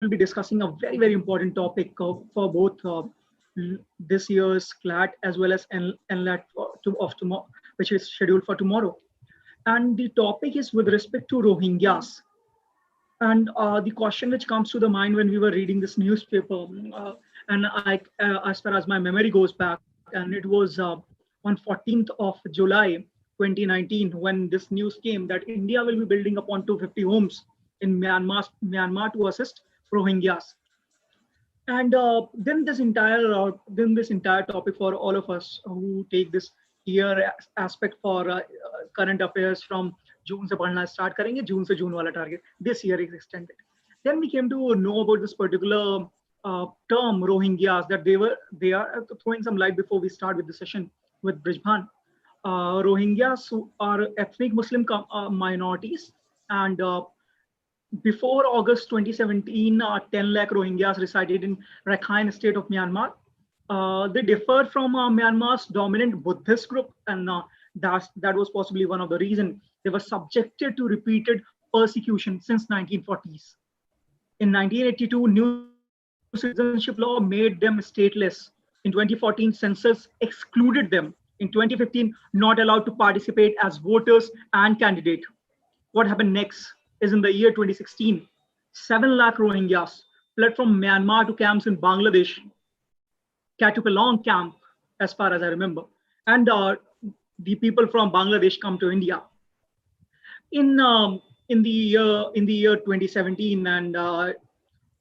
will be discussing a very, very important topic for both this year's CLAT as well as NLAT of tomorrow, which is scheduled for tomorrow. And the topic is with respect to Rohingyas. And the question which comes to the mind when we were reading this newspaper, and as far as my memory goes back, and it was on 14th of July 2019 when this news came that India will be building upon 250 homes in Myanmar to assist Rohingyas. And then this entire topic for all of us who take this year aspect for current affairs from जून से पढ़ना start करेंगे जून से जून वाला target this year is extended. Then we came to know about this particular term Rohingyas, that they are throwing some light before we start with the session with Brijbhan. Rohingyas are ethnic Muslim minorities, and before August 2017, 10 lakh Rohingyas resided in Rakhine state of Myanmar. They differed from Myanmar's dominant Buddhist group, and that was possibly one of the reasons they were subjected to repeated persecution since 1940s. In 1982, new citizenship law made them stateless. In 2014, census excluded them. In 2015, not allowed to participate as voters and candidate. What happened next is in the year 2016, 7 lakh Rohingyas fled from Myanmar to camps in Bangladesh. Katupalong camp, as far as I remember, and the people from Bangladesh come to India. In the year 2017, and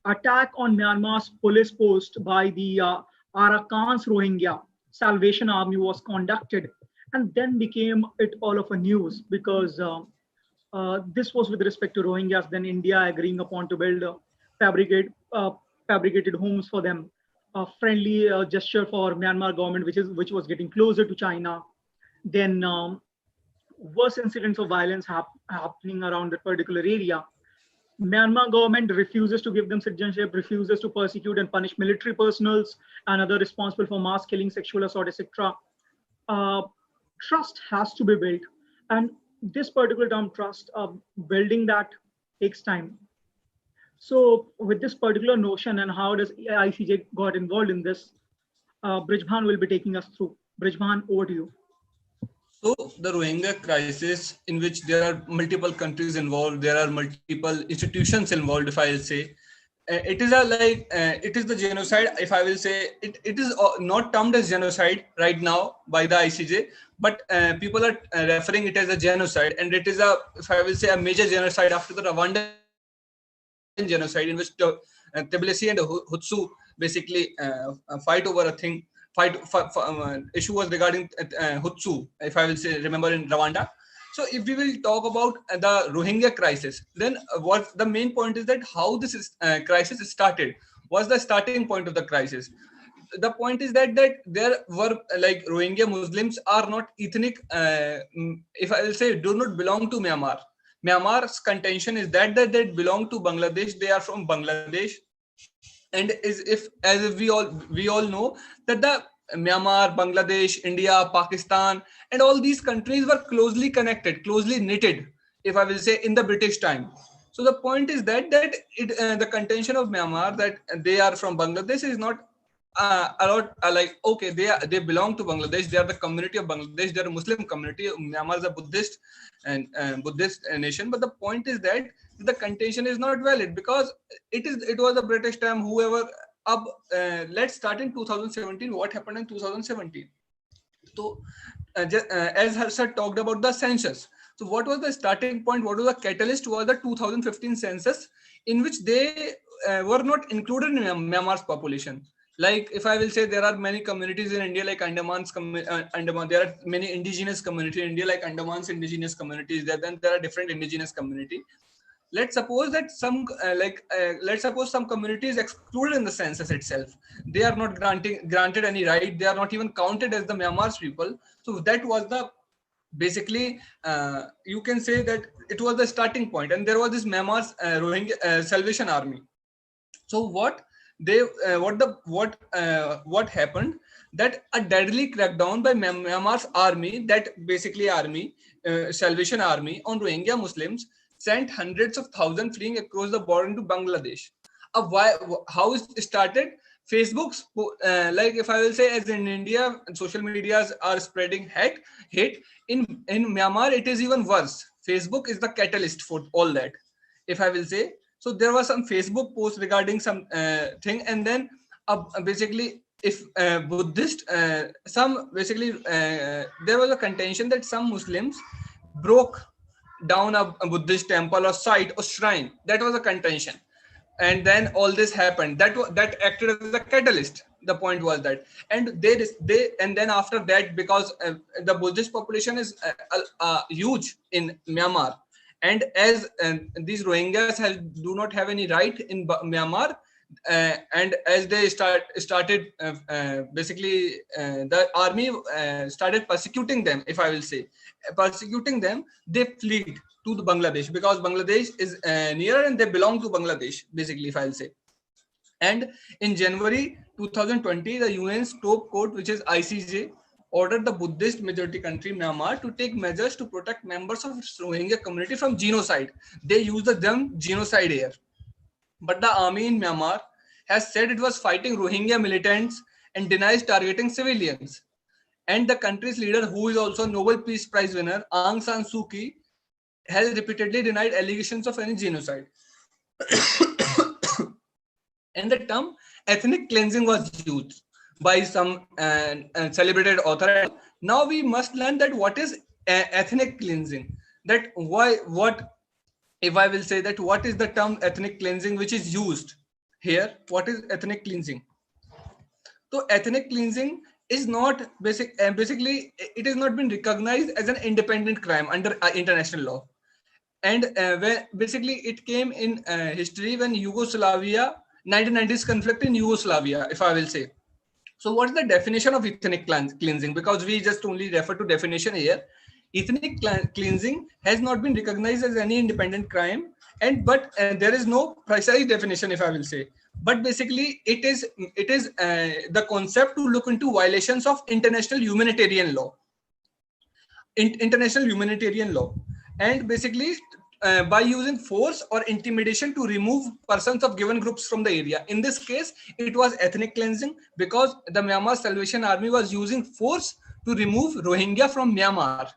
attack on Myanmar's police post by the Arakan's Rohingya Salvation Army was conducted, and then became it all of a news because this was with respect to Rohingyas. Then India agreeing upon to build fabricated homes for them, a friendly gesture for Myanmar government, which was getting closer to China. Then worse incidents of violence happening around that particular area. Myanmar government refuses to give them citizenship, refuses to persecute and punish military personals and other responsible for mass killing, sexual assault, etc. Trust has to be built, and this particular term trust, building that takes time. So with this particular notion and how does ICJ got involved in this, Brijbhan will be taking us through. Brijbhan, over to you. So the Rohingya crisis, in which there are multiple countries involved, there are multiple institutions involved, if I will say, it is it is the genocide. If I will say, it is not termed as genocide right now by the ICJ, but people are referring it as a genocide, and it is if I will say, a major genocide after the Rwandan genocide, in which Tbilisi and Hutsu basically fight over a thing. Issue was regarding Hutsu, if I will say, remember, in Rwanda. So if we will talk about the Rohingya crisis, then what the main point is that how this crisis started, was the starting point of the crisis. The point is that there were Rohingya Muslims are not ethnic, if I will say, do not belong to Myanmar. Myanmar's contention is that they belong to Bangladesh. They are from Bangladesh. And as we all know that the Myanmar, Bangladesh, India, Pakistan, and all these countries were closely connected, closely knitted, if I will say, in the British time. So the point is that the contention of Myanmar that they are from Bangladesh is not a lot okay, they belong to Bangladesh. They are the community of Bangladesh. They are a Muslim community. Myanmar is a Buddhist and Buddhist nation. But the point is that the contention is not valid because it was a British time. Whoever let's start in 2017. What happened in 2017? So as Harsha talked about the census. So what was the starting point? What was the catalyst? Was the 2015 census, in which they were not included in Myanmar's population. Like, if I will say, there are many communities in India, like Andaman. There are many indigenous communities in India, like Andaman's indigenous communities. Then there are different indigenous communities. Let's suppose that let's suppose some community is excluded in the census itself. They are not granted any right. They are not even counted as the Myanmar's people. So that was the basically you can say that it was the starting point. And there was this Myanmar's Rohingya Salvation Army. So what happened, that a deadly crackdown by Myanmar's army, that basically Salvation Army, on Rohingya Muslims, sent hundreds of thousands fleeing across the border into Bangladesh. Why? How it started? Facebook's like, if I will say, as in India, social medias are spreading hate. In Myanmar, it is even worse. Facebook is the catalyst for all that, if I will say. So there was some Facebook post regarding some thing, and then basically, if Buddhist, some basically there was a contention that some Muslims broke down a Buddhist temple or site or shrine. That was a contention, and then all this happened. That acted as a catalyst. The point was that, and they and then after that, because the Buddhist population is huge in Myanmar, and as these Rohingyas do not have any right in Myanmar, and as they started basically the army started persecuting them, if I will say, persecuting them, they fled to the Bangladesh, because Bangladesh is near and they belong to Bangladesh, basically, if I'll say. And in January 2020, the UN's top court, which is ICJ, ordered the Buddhist majority country Myanmar to take measures to protect members of its Rohingya community from genocide. They use the term genocide here. But the army in Myanmar has said it was fighting Rohingya militants and denies targeting civilians. And the country's leader, who is also Nobel Peace Prize winner, Aung San Suu Kyi, has repeatedly denied allegations of any genocide. And the term ethnic cleansing was used by some celebrated author. Now we must learn that what is ethnic cleansing. That what, if I will say that, what is the term ethnic cleansing which is used here? What is ethnic cleansing? So ethnic cleansing is not basically it has not been recognized as an independent crime under international law. And when basically it came in history when Yugoslavia, 1990s conflict in Yugoslavia, if I will say. So what is the definition of ethnic cleansing? Because we just only refer to definition here. Ethnic cleansing has not been recognized as any independent crime, and but there is no precise definition, if I will say. But basically it is the concept to look into violations of international humanitarian law. International humanitarian law, and basically by using force or intimidation to remove persons of given groups from the area. In this case, it was ethnic cleansing because the Myanmar Salvation Army was using force to remove Rohingya from Myanmar.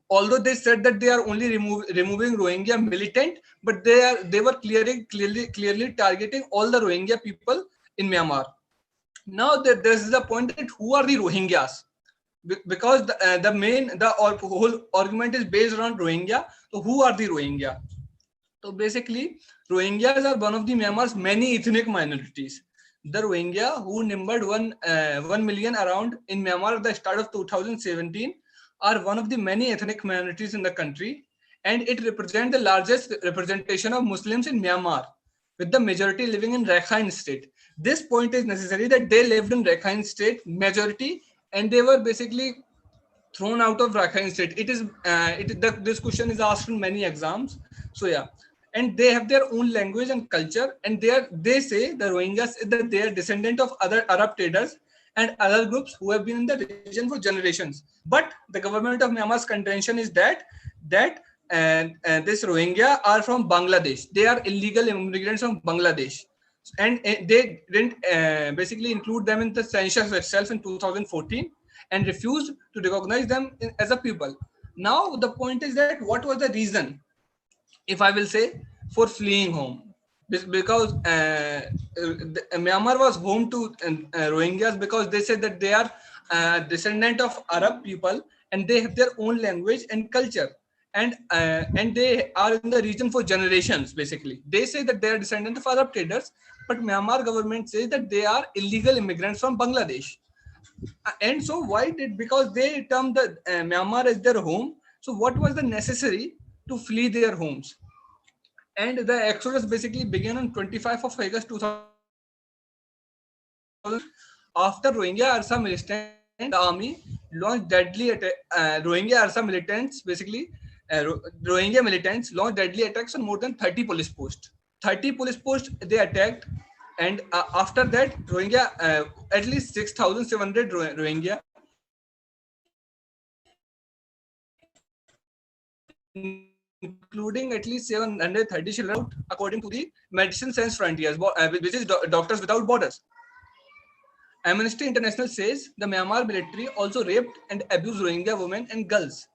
Although they said that they are only removing Rohingya militant, but they were clearly targeting all the Rohingya people in Myanmar. Now this is the point that who are the Rohingyas? Because the whole argument is based around Rohingya. So who are the Rohingya? So basically, Rohingyas are one of the Myanmar's many ethnic minorities. The Rohingya, who numbered 1 million around in Myanmar at the start of 2017, are one of the many ethnic minorities in the country, and it represents the largest representation of Muslims in Myanmar, with the majority living in Rakhine state. This point is necessary that they lived in Rakhine state majority, and they were basically thrown out of Rakhine state. This question is asked in many exams. So yeah, and they have their own language and culture, and they say the Rohingyas that they are descendant of other Arab traders and other groups who have been in the region for generations. But the government of Myanmar's contention is that this Rohingya are from Bangladesh. They are illegal immigrants from Bangladesh, and they didn't basically include them in the census itself in 2014 and refused to recognize them as a people. Now the point is that what was the reason, if I will say, for fleeing home? Because Myanmar was home to Rohingyas, because they said that they are descendant of Arab people and they have their own language and culture, and they are in the region for generations. Basically, they say that they are descendant of Arab traders, but Myanmar government says that they are illegal immigrants from Bangladesh. And so because they termed the Myanmar as their home. So what was the necessary to flee their homes? And the exodus basically began on 25th of August 2000 after Rohingya Arsa militants, the army launched deadly Rohingya Arsa militants Rohingya militants launched deadly attacks on more than 30 police posts. 30 police posts they attacked, and after that Rohingya at least 6,700 Rohingya including at least 730 children out, according to the Medicine Sans Frontiers, which is Doctors Without Borders. Amnesty International says the Myanmar military also raped and abused Rohingya women and girls.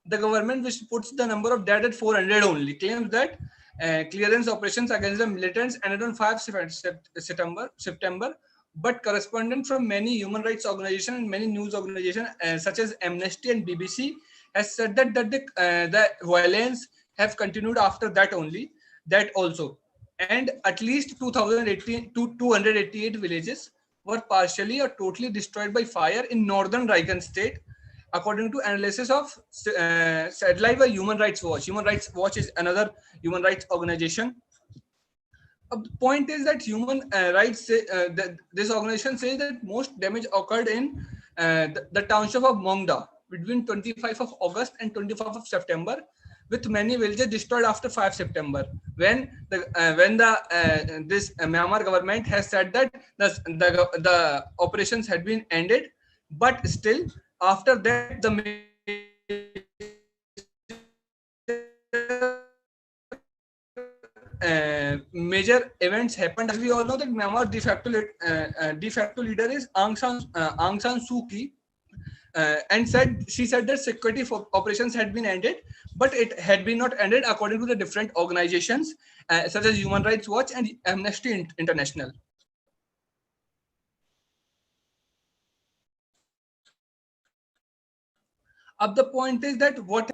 The government, which puts the number of dead at 400 only, claims that clearance operations against the militants ended on 5 September, but correspondents from many human rights organizations and many news organizations such as Amnesty and BBC has said that the violence have continued after that only, that also. And at least 288 villages were partially or totally destroyed by fire in northern Raikhan state, according to analysis of satellite by Human Rights Watch. Human Rights Watch is another human rights organization. The point is that human rights, this organization says that most damage occurred in the township of Mongda between 25th of August and 25th of September, with many villages destroyed after 5 September, when this Myanmar government has said that the operations had been ended, but still after that the major events happened. As we all know that Myanmar de facto leader is Aung San Suu Kyi, and she said that security operations had been ended, but it had been not ended according to the different organizations such as Human Rights Watch and Amnesty International. The point is that what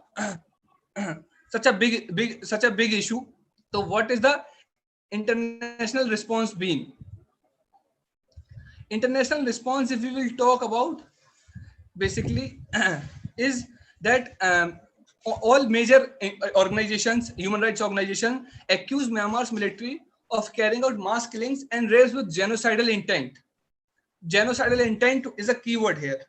such a big issue. So what is the international response been? International response, if we will talk about, basically is that all major organizations, human rights organizations, accuse Myanmar's military of carrying out mass killings and raids with genocidal intent. Genocidal intent is a keyword here.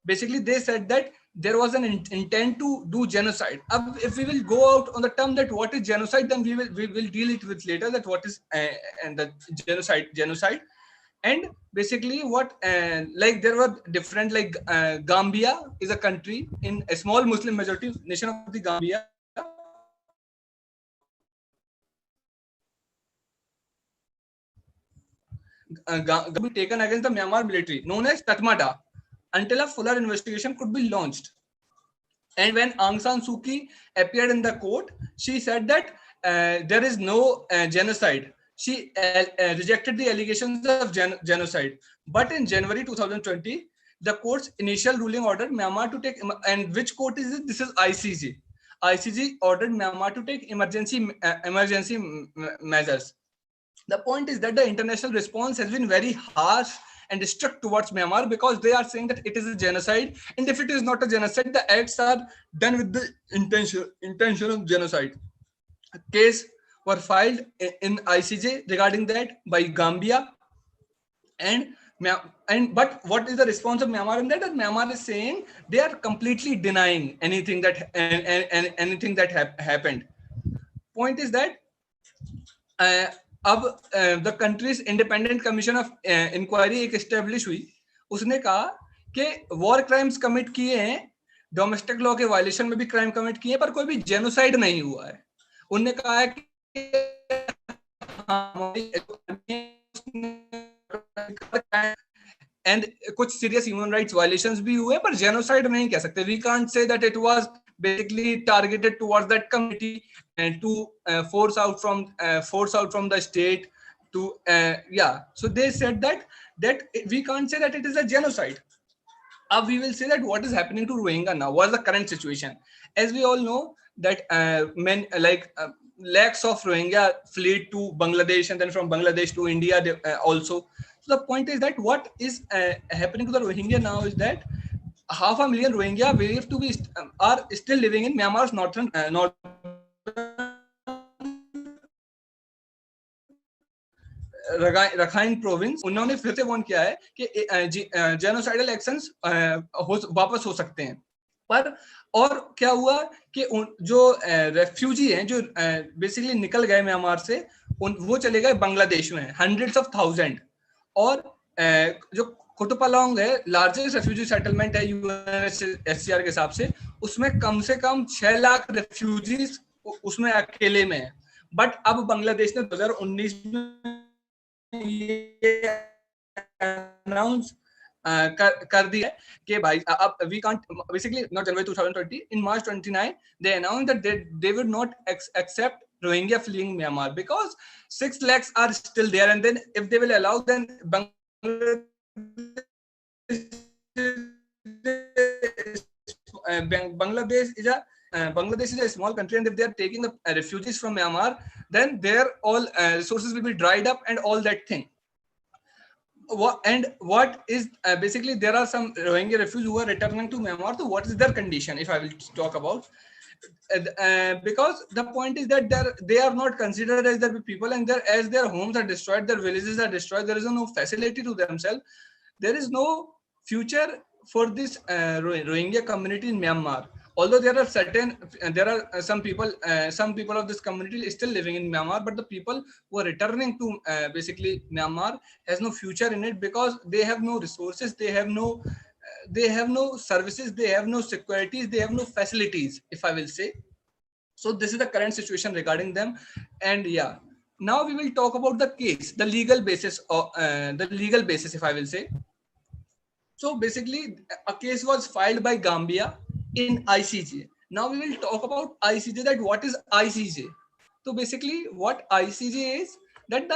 Basically, they said that there was an intent to do genocide. If we will go out on the term that what is genocide, then we will deal it with later, that what is and the genocide. And basically what like there were different, like Gambia is a country in a small Muslim majority nation of the Gambia. Be taken against the Myanmar military known as Tatmadaw until a fuller investigation could be launched. And when Aung San Suu Kyi appeared in the court, she said that there is no genocide. She rejected the allegations of genocide. But in January 2020, the court's initial ruling ordered Myanmar to take, and which court is it? This is ICJ. ICJ ordered Myanmar to take emergency measures. The point is that the international response has been very harsh and strict towards Myanmar, because they are saying that it is a genocide, and if it is not a genocide, the acts are done with the intention of genocide. A case were filed in ICJ regarding that by Gambia, but what is the response of Myanmar in that? That Myanmar is saying they are completely denying anything that happened. Point is that अब the country's independent commission of inquiry एक establish हुई, उसने कहा कि war crimes commit किए हैं, domestic law के violation में भी crime commit किए हैं, पर कोई भी genocide नहीं हुआ है. उन्होंने कहा है कि and कुछ serious human rights violations भी हुए, पर genocide नहीं कह सकते. We can't say that it was basically targeted towards that community and to force out from the state to so they said that we can't say that it is a genocide. We will say that what is happening to Rohingya now, what is the current situation. As we all know that lakhs of Rohingya fled to Bangladesh, and then from Bangladesh to India also. So the point is that what is happening to the Rohingya now is that 500,000 Rohingya believed to be are still living in Myanmar's northern Rakhine province. उन्होंने फिर से warn किया है कि genocidal actions वापस हो सकते हैं. पर और क्या हुआ कि जो रेफ्यूजी हैं, जो बेसिकली निकल गए म्यांमार से, वो चले गए बांग्लादेश में, हंड्रेड्स ऑफ थाउजेंड. और जो कुटुपालोंग है, लार्जेस्ट रेफ्यूजी सेटलमेंट है यूएनएचसीआर के हिसाब से, उसमें कम से कम 6 लाख रेफ्यूजीज उसमें अकेले में है। बट अब बांग्लादेश ने 2019 में ये अनाउंस कर दिया है कि भाई अब we can't, basically not January 2020, in March 29 they announced that they would not accept Rohingya fleeing Myanmar because 6 lakhs are still there, and then if they will allow, then Bangladesh is a small country, and if they are taking the refugees from Myanmar, then their all resources will be dried up and all that thing. What is basically, there are some Rohingya refugees who are returning to Myanmar. So what is their condition, if I will talk about? Because the point is that they are not considered as the people, and as their homes are destroyed, their villages are destroyed, there is no facility to themselves, there is no future for this Rohingya community in Myanmar. Although there are some people of this community still living in Myanmar, but the people who are returning to basically Myanmar has no future in it, because they have no resources, they have no services, they have no securities, they have no facilities, if I will say. So this is the current situation regarding them. And yeah, now we will talk about the case, the legal basis, if I will say. So basically, a case was filed by Gambia in ICJ. Now we will talk about ICJ, that what is ICJ. So basically what ICJ is, that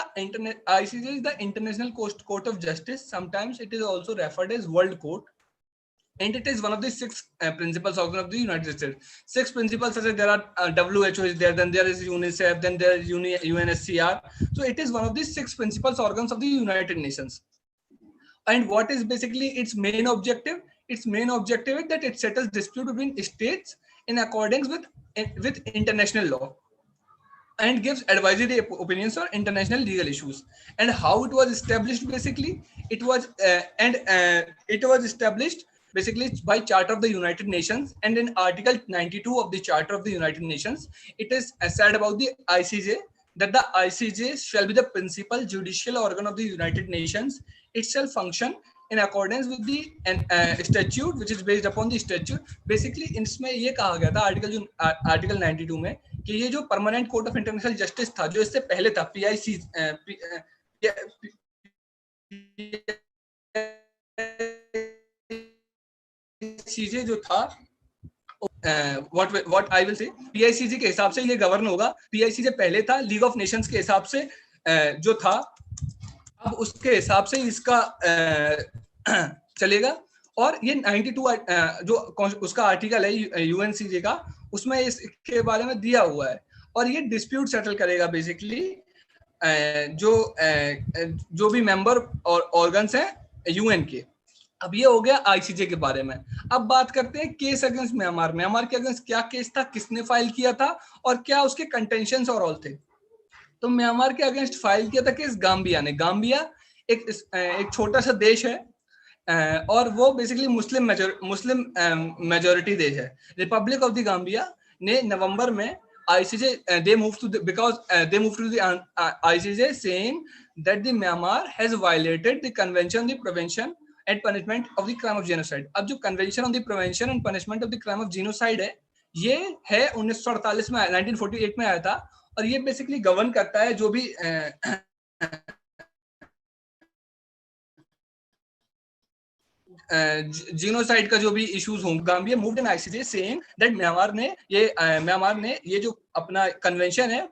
ICJ is the International Court of Justice. Sometimes it is also referred as World Court. And it is one of the 6 principles organs of the United States. 6 principles, such as there are WHO is there, then there is UNICEF, then there is UNSCR. So it is one of the 6 principles organs of the United Nations. And what is basically its main objective? Its main objective is that it settles dispute between states in accordance with international law, and gives advisory opinions on international legal issues. And how it was established, basically, it was established basically by Charter of the United Nations. And in Article 92 of the Charter of the United Nations, it is said about the ICJ that the ICJ shall be the principal judicial organ of the United Nations. It shall function in accordance with the statute, which is based upon the statute. Basically इसमें ये कहा गया था article 92 में कि ये जो permanent court of international justice था, जो इससे पहले था PICJ जो था, what I will say, PICJ के हिसाब से ये गवर्न होगा. PICJ पहले था लीग ऑफ नेशंस के हिसाब से जो था, अब उसके हिसाब से इसका चलेगा. और ये 92 जो उसका आर्टिकल है यूएनसीजे का, उसमें इसके बारे में दिया हुआ है. और ये डिस्प्यूट सेटल करेगा बेसिकली जो भी मेंबर और ऑर्गन्स हैं यूएन के. अब ये हो गया आईसीजे के बारे में. अब बात करते हैं केस अगेंस्ट म्यांमार. म्यांमार के अगेंस्ट क्या केस था, किसने फाइल किया था, और क्या उसके कंटेंशंस और ऑल थे. तो म्यांमार के अगेंस्ट फाइल किया था केस गाम्बिया ने. गाम्बिया एक छोटा सा देश है, और वो बेसिकली मुस्लिम मेजोरिटी देश है. रिपब्लिक ऑफ द गाम्बिया ने नवंबर में ICJ they moved to the ICJ saying that the Myanmar has violated the Convention on the Prevention and Punishment of the Crime of Genocide. अब जो Convention on the Prevention and Punishment of the Crime of Genocide है, ये है 1948 में 1948 में आया था. और ये बेसिकली गवर्न करता है जो भी जीनोसाइड का जो भी इश्यूज हों. Gambia moved in ICJ saying that Myanmar ने ये जो अपना कन्वेंशन है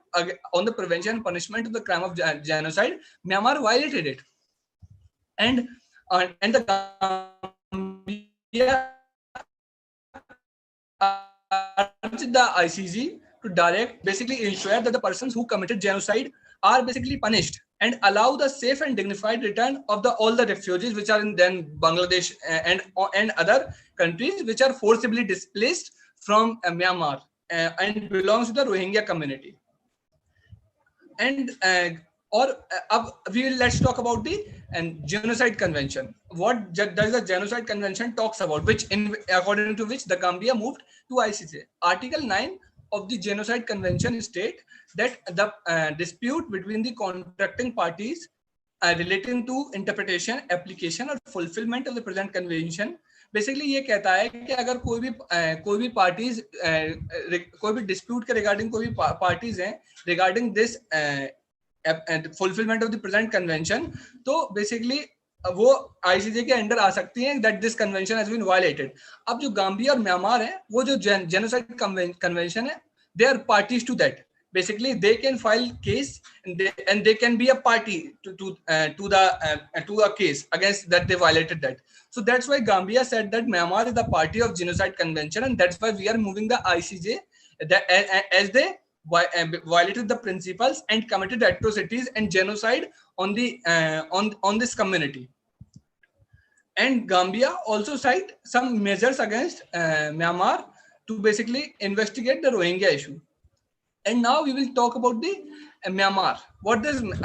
on the prevention and punishment of the crime of genocide, Myanmar violated it. And the Gambia urged the ICJ to direct, basically ensure that the persons who committed genocide are basically punished, and allow the safe and dignified return of all the refugees which are in then Bangladesh and other countries which are forcibly displaced from Myanmar and belongs to the Rohingya community. And let's talk about the genocide convention. What does the genocide convention talks about, according to which the Gambia moved to ICJ? Article 9 of the genocide convention state that the dispute between the contracting parties relating to interpretation, application, or fulfillment of the present convention basically ये कहता है कि अगर कोई भी parties कोई भी dispute के रिगार्डिंग कोई भी पार्टीज हैं regarding this fulfilment of the present convention, तो बेसिकली वो आईसीजे के अंडर आ सकती हैं that this convention has been violated. अब जो गाम्बिया और म्यांमार है वो जो जेनोसाइड कन्वेंशन है, they are parties to that. Basically they can file case and they can be a party to a case against that they violated that. So that's why Gambia said that Myanmar is the party of genocide convention, and that's why we are moving the ICJ that as they violated the principles and committed atrocities and genocide on the on this community. And Gambia also cite some measures against Myanmar to basically investigate the Rohingya issue. And now we will talk about the Myanmar.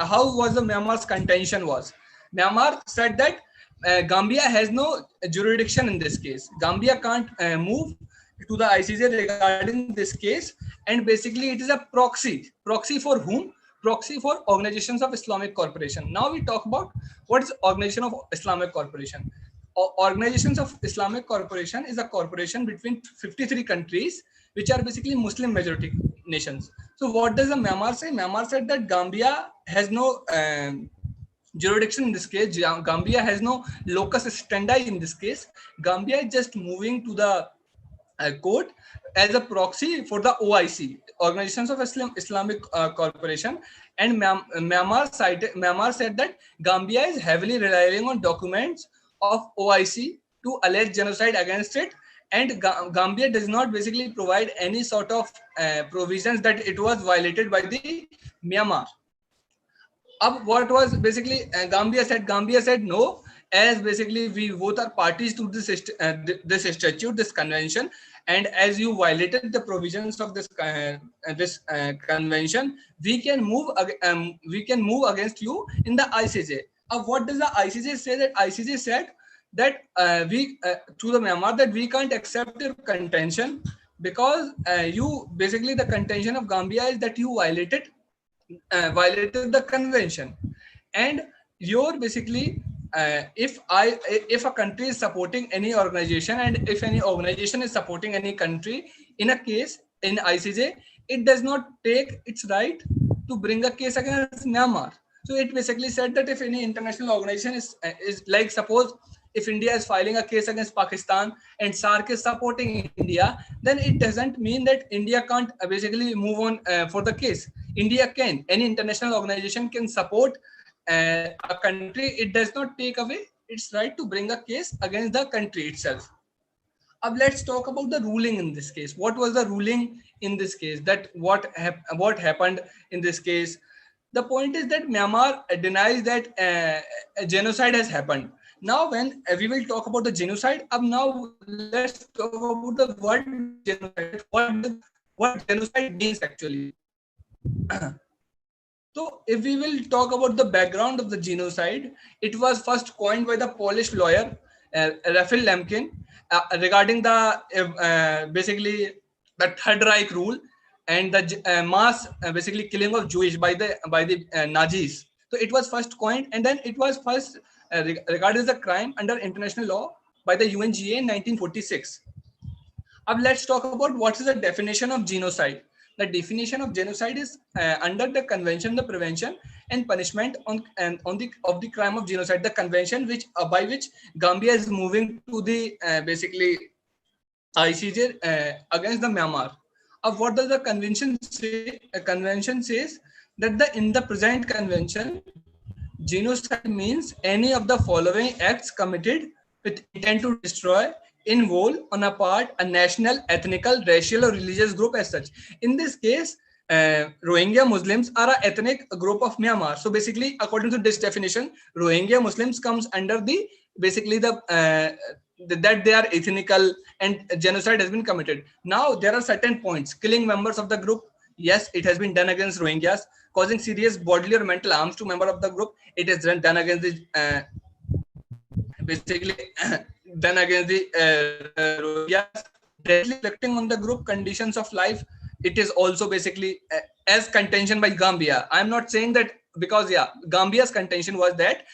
How was the Myanmar's contention was? Myanmar said that Gambia has no jurisdiction in this case. Gambia can't move to the ICJ regarding this case, and basically it is a proxy. Proxy for whom? Proxy for Organizations of Islamic Cooperation. Now we talk about what is Organization of Islamic Cooperation. Organizations of Islamic Cooperation is a corporation between 53 countries which are basically Muslim majority nations. So what does the Myanmar say? Myanmar said that Gambia has no jurisdiction in this case. Gambia has no locus standi in this case. Gambia is just moving to the court as a proxy for the OIC, Organizations of Islamic Cooperation. And Myanmar said that Gambia is heavily relying on documents of OIC to allege genocide against it, and Gambia does not basically provide any sort of provisions that it was violated by the Myanmar. What was basically Gambia said no, as basically we both are parties to this statute, this convention, and as you violated the provisions of this convention, we can move against you in the ICJ. What does the ICJ say? That ICJ said that to the Myanmar that we can't accept your contention because you basically the contention of Gambia is that you violated the convention, and you're basically if a country is supporting any organization, and if any organization is supporting any country in a case in ICJ, it does not take its right to bring a case against Myanmar. So it basically said that if any international organization is like, suppose if India is filing a case against Pakistan and SAARC is supporting India, then it doesn't mean that India can't basically move on for the case. India can. Any international organization can support a country. It does not take away its right to bring a case against the country itself. Let's talk about the ruling in this case. What was the ruling in this case? That what happened in this case? The point is that Myanmar denies that a genocide has happened. Now, when we will talk about the genocide, now let's talk about the word genocide. What genocide means actually. So, if we will talk about the background of the genocide, it was first coined by the Polish lawyer Raphael Lemkin regarding the basically the Third Reich rule and the mass basically killing of Jewish by the Nazis. So it was first coined, and then it was first regarded as a crime under international law by the UNGA in 1946. Let's talk about what is the definition of genocide. The definition of genocide is under the Convention, the Prevention and Punishment of the crime of genocide. The convention by which Gambia is moving to the basically ICJ against the Myanmar. What does the convention say? A convention says that in the present convention, genocide means any of the following acts committed with intent to destroy, in whole, on a part, a national, ethnical, racial or religious group as such. In this case, Rohingya Muslims are an ethnic group of Myanmar. So basically, according to this definition, Rohingya Muslims comes under the basically that they are ethnical and genocide has been committed. Now there are certain points. Killing members of the group, yes, it has been done against Rohingyas. Causing serious bodily or mental harms to member of the group, it is done against the basically done against the Rohingyas. Reflecting on the group conditions of life, it is also basically as contention by Gambia. I am not saying that because yeah, Gambia's contention was that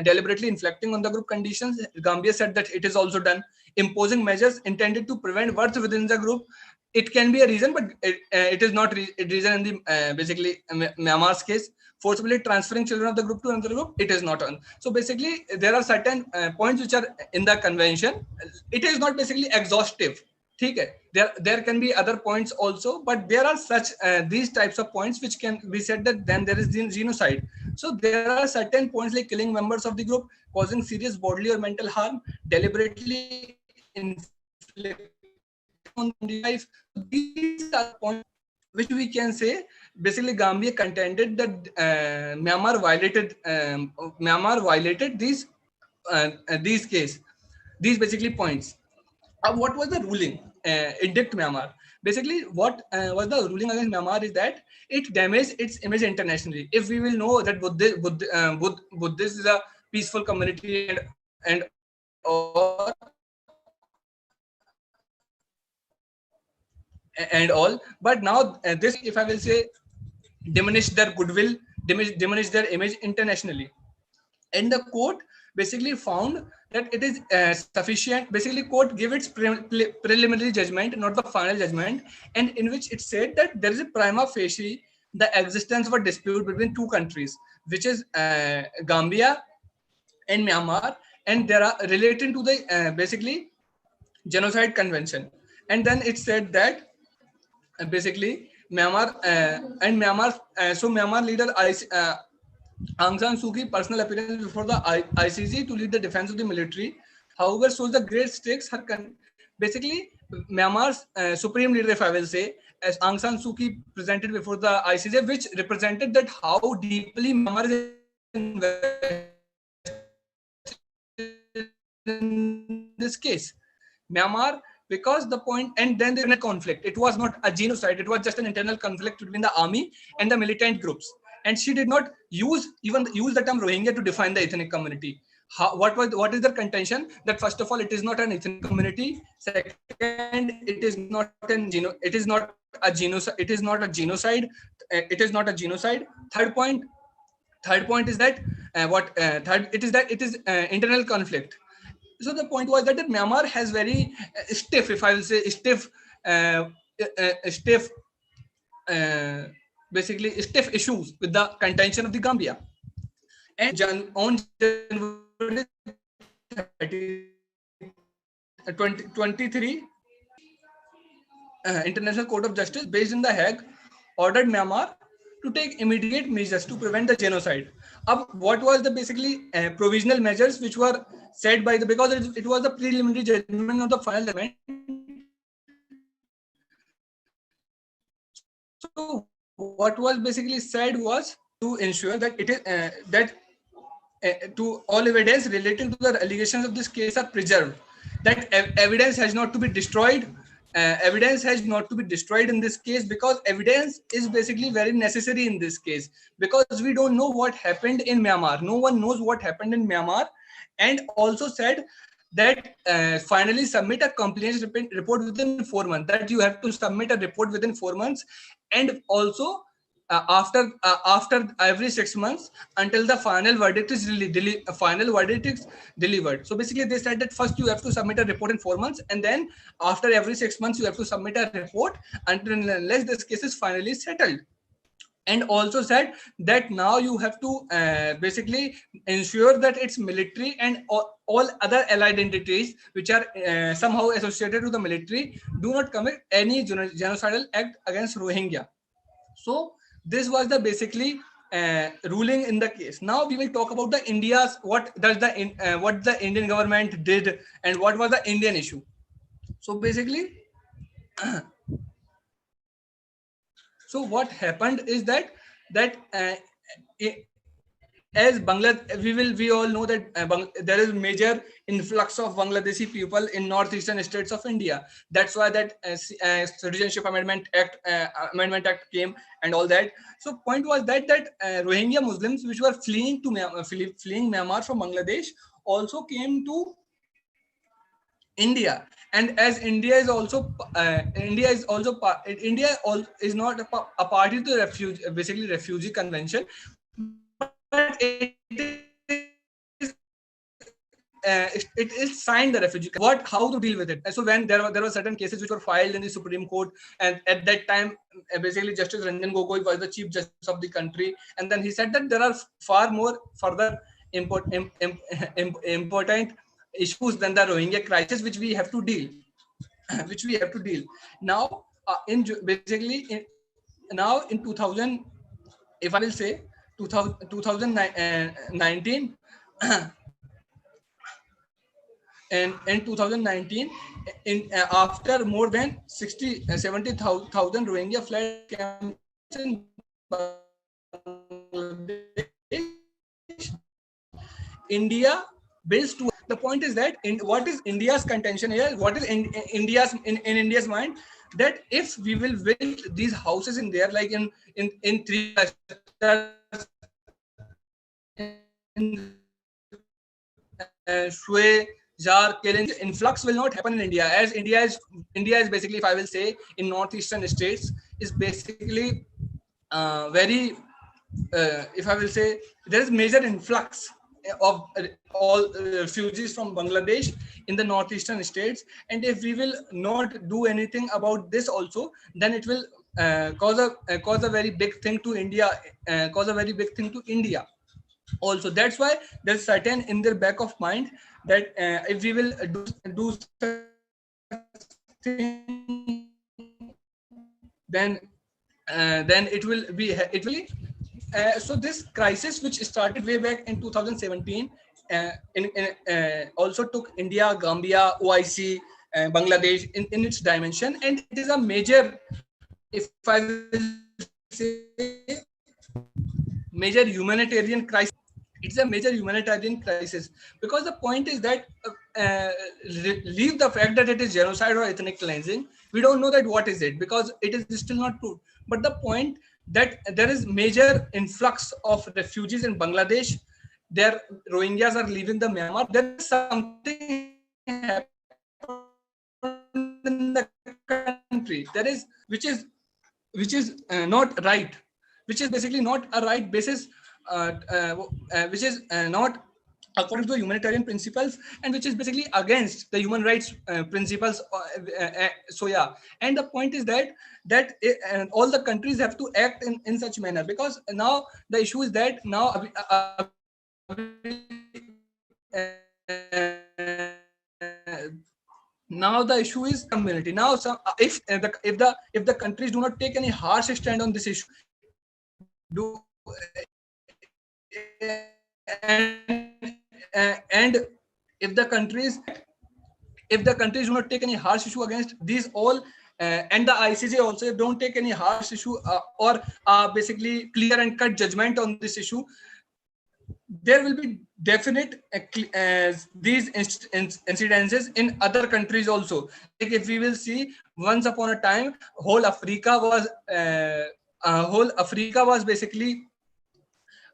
deliberately inflicting on the group conditions, Gambia said that it is also done. Imposing measures intended to prevent birth within the group, it can be a reason, but it is not a reason in the basically Myanmar's case. Forcibly transferring children of the group to another group, it is not on. So basically there are certain points which are in the convention. It is not basically exhaustive. ठीक है, there can be other points also, but there are such these types of points which can be said that then there is genocide. So there are certain points like killing members of the group, causing serious bodily or mental harm, deliberately inflicting on the life. These are points which we can say basically Gambia contended that Myanmar violated these basically points. What was the ruling edict Myanmar? Basically, what was the ruling against Myanmar is that it damaged its image internationally. If we will know that Buddhist is a peaceful community and all, but now this, if I will say, diminish their goodwill, diminish their image internationally. And the court basically found that it is sufficient. Basically, court gave its preliminary judgment, not the final judgment, and in which it said that there is a prima facie the existence of a dispute between two countries, which is Gambia and Myanmar, and they are related to the basically genocide convention. And then it said that basically Myanmar and Myanmar, so Myanmar leader Aung San Suu Kyi personal appearance before the ICC to lead the defense of the military, however, shows the great stakes. Basically, Myanmar's supreme leader, if I will say, as Aung San Suu Kyi presented before the ICJ, which represented that how deeply Myanmar is invested in this case. Myanmar, because the point, and then the conflict, it was not a genocide, it was just an internal conflict between the army and the militant groups. And she did not use the term Rohingya to define the ethnic community. What is the contention? That first of all, it is not an ethnic community. Second, it is not a genocide. It is not a genocide. It is not a genocide. Third point is that it is internal conflict. So the point was that Myanmar has very stiff, if I will say, basically stiff issues with the contention of the Gambia. And on January 2023, International Court of Justice based in The Hague ordered Myanmar to take immediate measures to prevent the genocide. What was the basically provisional measures which were said by because it was the preliminary judgment of the final judgment. So what was basically said was to ensure that it is to all evidence relating to the allegations of this case are preserved. That evidence has not to be destroyed. Evidence has not to be destroyed in this case, because evidence is basically very necessary in this case, because we don't know what happened in Myanmar. No one knows what happened in Myanmar. And also said that finally submit a compliance report within 4 months, that you have to submit a report within 4 months, and also after every 6 months until the final verdict is delivered. So basically they said that first you have to submit a report in 4 months, and then after every 6 months you have to submit a report until unless this case is finally settled. And also said that now you have to basically ensure that its military and all other allied entities which are somehow associated to the military do not commit any genocidal act against Rohingya. So this was the basically ruling in the case. Now we will talk about the India's what the Indian government did and what was the Indian issue. So basically so what happened is that as Bangladesh, we all know that there is major influx of Bangladeshi people in northeastern states of India. That's why that Citizenship Amendment Act came and all that. So point was that Rohingya Muslims which were fleeing Myanmar from Bangladesh also came to India. And as India is not a party to the refugee convention, but it is signed the refugee. What, how to deal with it? So when there were certain cases which were filed in the Supreme Court, and at that time, basically Justice Ranjan Gogoi was the Chief Justice of the country, and then he said that there are far more further important issues than the Rohingya crisis, which we have to deal, which we have to deal now. Now in 2000, if I will say 2019, and in 2019, in after more than 70,000 Rohingya fled camps in Bangladesh, India builds to. The point is that what is India's contention here? What is in India's mind? That if we will build these houses in there, like in three in Shwe, Jar, Kelen, influx will not happen in India, as India is basically, if I will say, in northeastern states, is basically very, if I will say, there is major influx of all refugees from Bangladesh in the northeastern states, and if we will not do anything about this also, then it will cause a very big thing to India, also. That's why there's certain in their back of mind that if we will do thing, then it will. So this crisis, which started way back in 2017, also took India, Gambia, OIC, Bangladesh in its dimension, and it is a major, if I will say, major humanitarian crisis. It's a major humanitarian crisis, because the point is that leave the fact that it is genocide or ethnic cleansing. We don't know that what is it, because it is still not proved. But the point that there is major influx of refugees in Bangladesh, their Rohingyas are leaving the Myanmar. There is something happened in the country. There is which is not right, which is basically not a right basis, which is not according to the humanitarian principles, and which is basically against the human rights principles. So yeah, and the point is that all the countries have to act in such manner, because now the issue is that now now the issue is community. Now, so if the countries do not take any harsh stand on this issue, do and if the countries do not take any harsh issue against these all, and the ICJ also don't take any harsh issue, or basically clear and cut judgment on this issue, there will be definite these incidences in other countries also. Like if we will see, once upon a time, whole Africa was basically,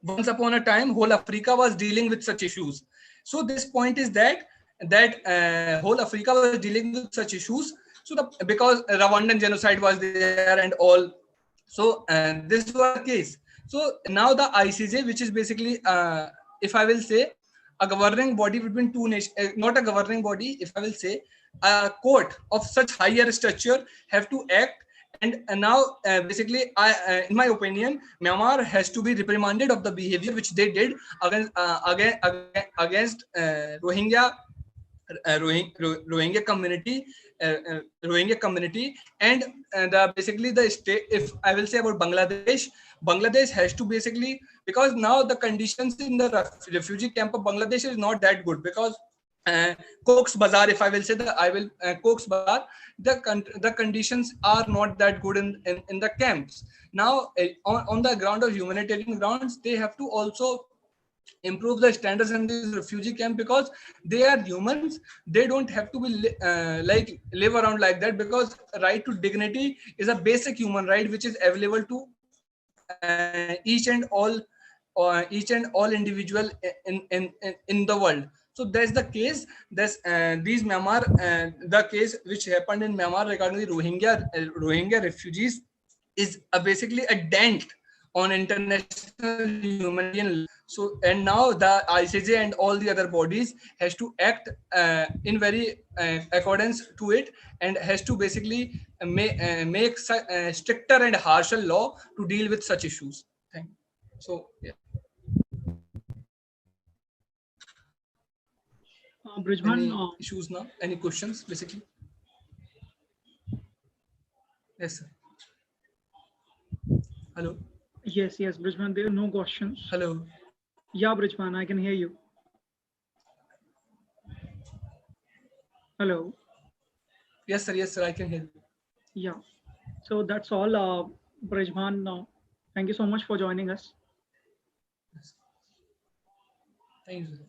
once upon a time, whole Africa was dealing with such issues. So this point is that whole Africa was dealing with such issues. So because Rwandan genocide was there and all, so this was the case. So now the ICJ, which is basically, if I will say, a governing body between two nations, not a governing body, if I will say, a court of such higher stature, have to act. And now, basically, in my opinion, Myanmar has to be reprimanded of the behavior which they did against Rohingya community, and basically the state. If I will say about Bangladesh has to basically, because now the conditions in the refugee camp of Bangladesh is not that good, because Cox's Bazar, if I will say Cox's Bazar, the conditions are not that good in the camps. Now, on the ground of humanitarian grounds, they have to also improve the standards in this refugee camp, because they are humans. They don't have to be like live around like that, because right to dignity is a basic human right which is available to each and all individual in the world. So that's the case. That's these Myanmar, the case which happened in Myanmar regarding the Rohingya refugees is basically a dent on international humanitarian law. So, and now the ICJ and all the other bodies has to act in very accordance to it, and has to basically make stricter and harsher law to deal with such issues. Thank you. So, yeah. Brijman, Any issues now? Any questions, basically? Yes, sir. Hello. yes, Brijman, there are no questions. Hello. Yeah, Brijman, I can hear you. Hello. Yes, sir. Yes, sir. I can hear you. Yeah. So that's all, Brijman. Thank you so much for joining us. Yes. Thank you, sir.